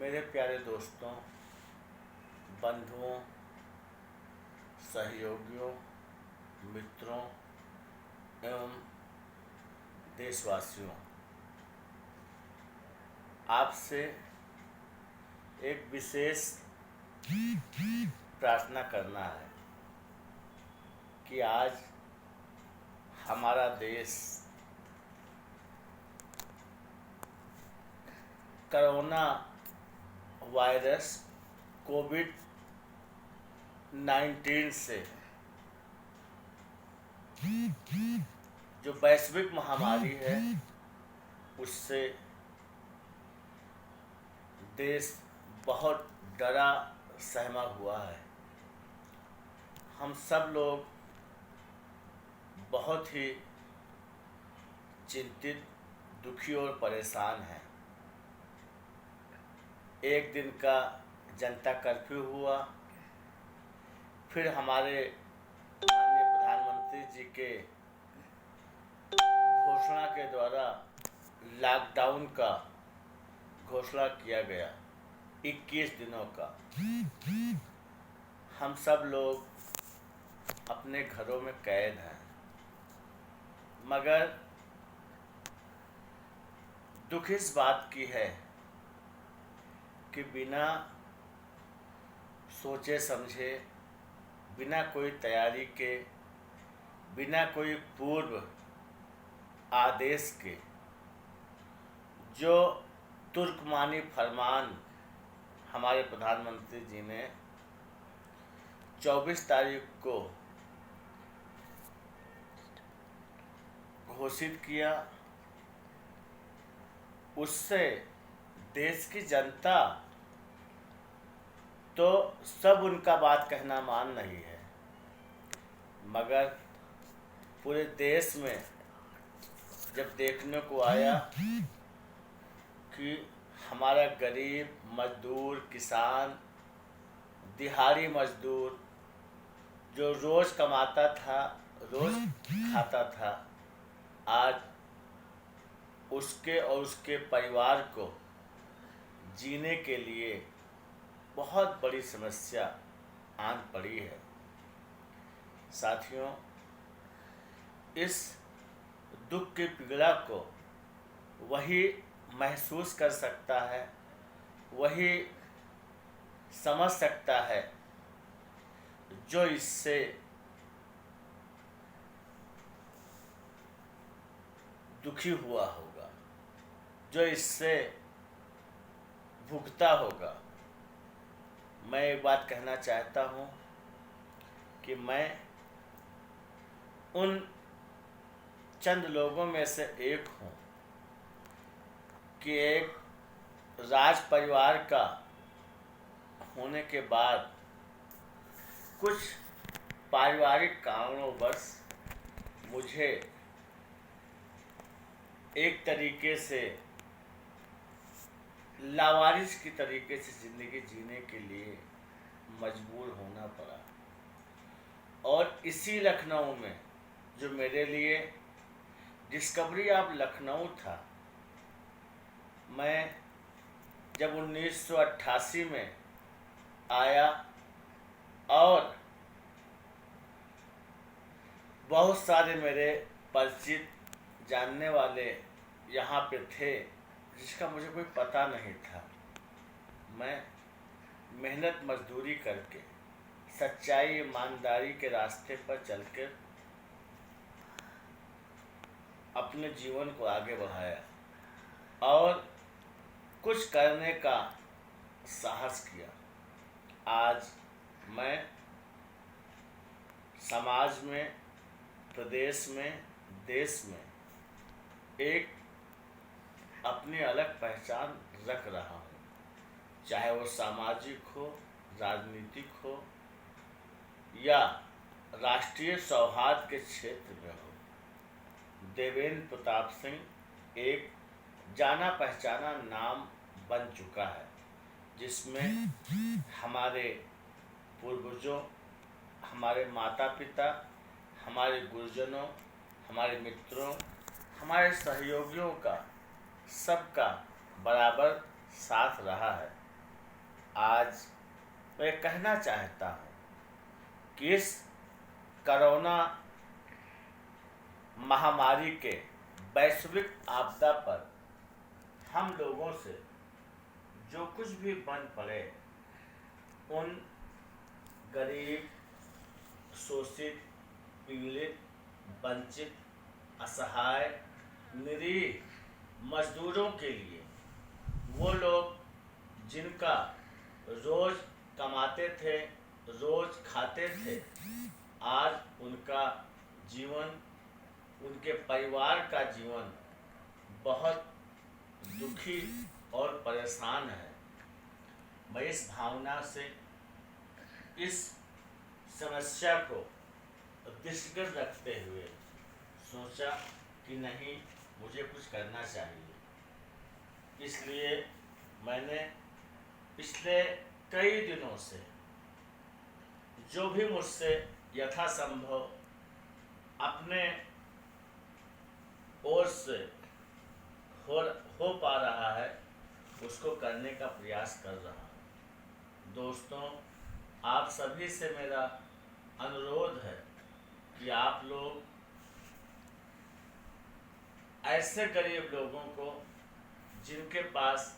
मेरे प्यारे दोस्तों, बंधुओं, सहयोगियों, मित्रों एवं देशवासियों, आपसे एक विशेष प्रार्थना करना है कि आज हमारा देश कोरोना वायरस कोविड-19 से जो वैश्विक महामारी है उससे देश बहुत डरा सहमा हुआ है। हम सब लोग बहुत ही चिंतित, दुखी और परेशान हैं। एक दिन का जनता कर्फ्यू हुआ, फिर हमारे माननीय प्रधानमंत्री जी के घोषणा के द्वारा लॉकडाउन का घोषणा किया गया 21 दिनों का। हम सब लोग अपने घरों में कैद हैं, मगर दुख इस बात की है कि बिना सोचे समझे, बिना कोई तैयारी के, बिना कोई पूर्व आदेश के जो तुर्कमानी फरमान हमारे प्रधानमंत्री जी ने 24 तारीख को घोषित किया, उससे देश की जनता तो सब उनका बात कहना मान रही है, मगर पूरे देश में जब देखने को आया कि हमारा गरीब मजदूर, किसान, दिहाड़ी मजदूर जो रोज़ कमाता था, रोज़ खाता था, आज उसके और उसके परिवार को जीने के लिए बहुत बड़ी समस्या आन पड़ी है। साथियों, इस दुख की पीड़ा को वही महसूस कर सकता है, वही समझ सकता है जो इससे दुखी हुआ होगा, जो इससे भुगता होगा। मैं एक बात कहना चाहता हूँ कि मैं उन चंद लोगों में से एक हूँ कि एक राज परिवार का होने के बाद कुछ पारिवारिक कारणोंवश मुझे एक तरीके से लावारिस की तरीके से ज़िंदगी जीने के लिए मजबूर होना पड़ा। और इसी लखनऊ में जो मेरे लिए डिस्कवरी ऑफ लखनऊ था, मैं जब 1988 में आया और बहुत सारे मेरे परिचित जानने वाले यहाँ पे थे जिसका मुझे कोई पता नहीं था। मैं मेहनत मजदूरी करके, सच्चाई ईमानदारी के रास्ते पर चलकर अपने जीवन को आगे बढ़ाया और कुछ करने का साहस किया। आज मैं समाज में, प्रदेश में, देश में एक अपनी अलग पहचान रख रहा हूँ, चाहे वो सामाजिक हो, राजनीतिक हो या राष्ट्रीय सौहार्द के क्षेत्र में हो। देवेंद्र प्रताप सिंह एक जाना पहचाना नाम बन चुका है, जिसमें हमारे पूर्वजों, हमारे माता पिता, हमारे गुरुजनों, हमारे मित्रों, हमारे सहयोगियों का सबका बराबर साथ रहा है। आज मैं कहना चाहता हूँ कि इस कोरोना महामारी के वैश्विक आपदा पर हम लोगों से जो कुछ भी बन पड़े, उन गरीब, शोषित, पीड़ित, वंचित, असहाय, निरीह मजदूरों के लिए, वो लोग जिनका रोज कमाते थे, रोज खाते थे, आज उनका जीवन, उनके परिवार का जीवन बहुत दुखी और परेशान है। मैं इस भावना से इस समस्या को दृष्टिगत रखते हुए सोचा कि नहीं, मुझे कुछ करना चाहिए। इसलिए मैंने पिछले कई दिनों से जो भी मुझसे यथासंभव अपने ओर से हो पा रहा है, उसको करने का प्रयास कर रहा हूँ। दोस्तों, आप सभी से मेरा अनुरोध है कि आप लोग ऐसे गरीब लोगों को जिनके पास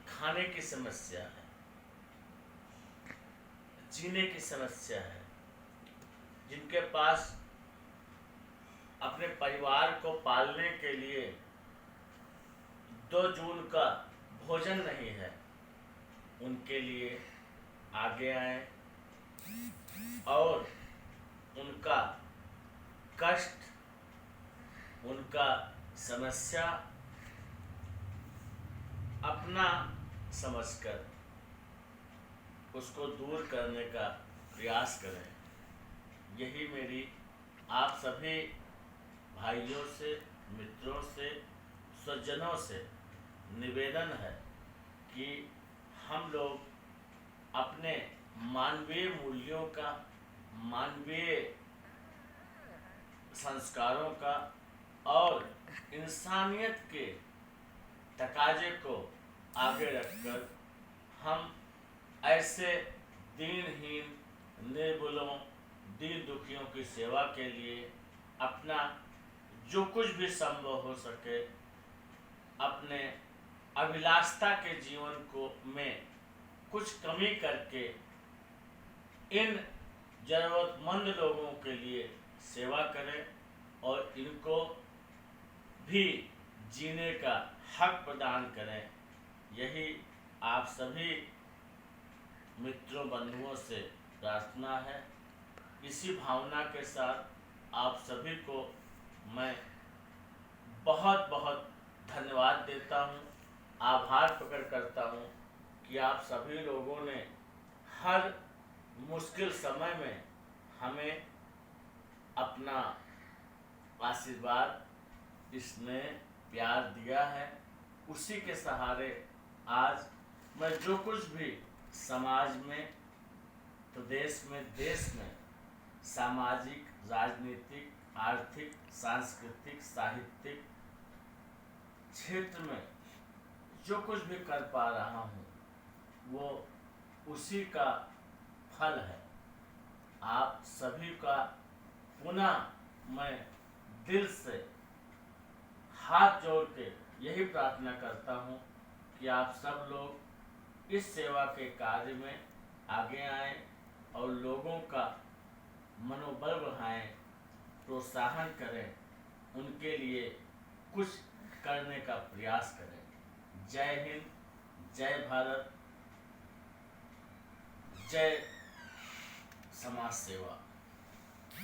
खाने की समस्या है, जीने की समस्या है, जिनके पास अपने परिवार को पालने के लिए 2 जून का भोजन नहीं है, उनके लिए आगे आए और उनका कष्ट, उनका समस्या अपना समझकर उसको दूर करने का प्रयास करें। यही मेरी आप सभी भाइयों से, मित्रों से, स्वजनों से निवेदन है कि हम लोग अपने मानवीय मूल्यों का, मानवीय संस्कारों का और इंसानियत के तकाजे को आगे रखकर हम ऐसे दीनहीन, निर्बलों, दीन दुखियों की सेवा के लिए अपना जो कुछ भी संभव हो सके, अपने अभिलाषता के जीवन को में कुछ कमी करके इन जरूरतमंद लोगों के लिए सेवा करें और इनको भी जीने का हक प्रदान करें। यही आप सभी मित्रों, बंधुओं से प्रार्थना है। इसी भावना के साथ आप सभी को मैं बहुत बहुत धन्यवाद देता हूँ, आभार प्रकट करता हूँ कि आप सभी लोगों ने हर मुश्किल समय में हमें अपना आशीर्वाद, स्नेह, प्यार दिया है। उसी के सहारे आज मैं जो कुछ भी समाज में, प्रदेश में, देश में सामाजिक, राजनीतिक, आर्थिक, सांस्कृतिक, साहित्यिक क्षेत्र में जो कुछ भी कर पा रहा हूँ, वो उसी का फल है। आप सभी का पुनः मैं दिल से हाथ जोड़ के यही प्रार्थना करता हूँ कि आप सब लोग इस सेवा के कार्य में आगे आएं और लोगों का मनोबल बढ़ाएं, प्रोत्साहन करें, उनके लिए कुछ करने का प्रयास करें। जय हिंद, जय भारत, जय समाज सेवा।